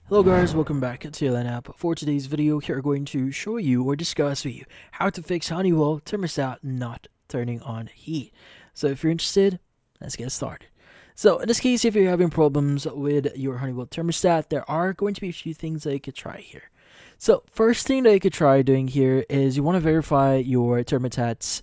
Hello guys, welcome back to TLN app. For today's video, here we're going to show you or discuss with you how to fix Honeywell Thermostat not turning on heat. So if you're interested, let's get started. So in this case, if you're having problems with your Honeywell Thermostat, there are going to be a few things that you could try here. So first thing that you could try doing here is you want to verify your thermostat's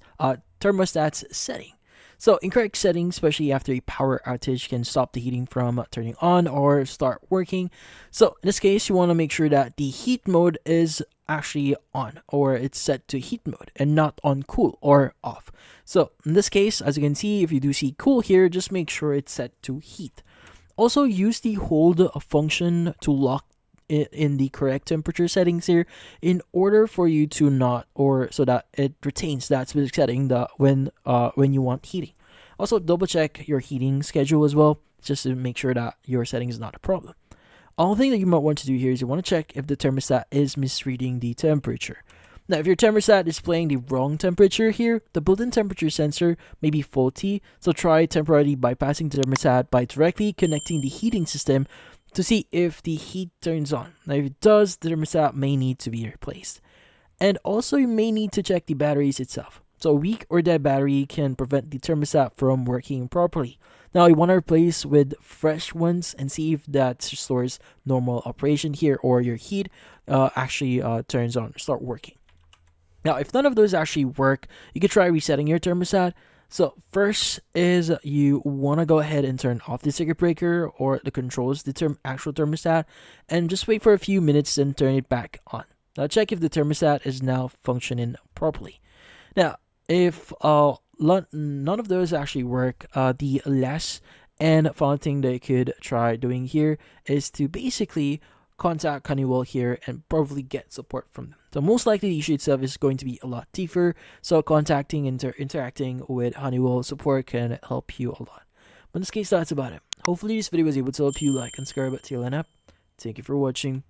setting. So incorrect settings, especially after a power outage, can stop the heating from turning on or start working. So in this case, you want to make sure that the heat mode is actually on, or it's set to heat mode and not on cool or off. So in this case, as you can see, if you do see cool here, just make sure it's set to heat. Also use the hold function to lock in the correct temperature settings here in order for you to not, or so that it retains that specific setting that when you want heating. Also double check your heating schedule as well, just to make sure that your setting is not a problem. All thing that you might want to do here is you want to check if the thermostat is misreading the temperature. Now, if your thermostat is displaying the wrong temperature here, the built-in temperature sensor may be faulty, so try temporarily bypassing the thermostat by directly connecting the heating system to see if the heat turns on. Now, if it does, the thermostat may need to be replaced. And also, you may need to check the batteries itself. So a weak or dead battery can prevent the thermostat from working properly. Now, you want to replace with fresh ones and see if that restores normal operation here, or your heat actually turns on, start working. Now, if none of those actually work, you could try resetting your thermostat. So first is you want to go ahead and turn off the circuit breaker or the controls, the actual thermostat, and just wait for a few minutes and turn it back on. Now check if the thermostat is now functioning properly. Now, if none of those actually work, the last and final thing that you could try doing here is to basically contact Honeywell here and probably get support from them. So most likely the issue itself is going to be a lot deeper, so contacting interacting with Honeywell support can help you a lot. But in this case, that's about it. Hopefully this video was able to help you. Like and subscribe at TLN app. Thank you for watching.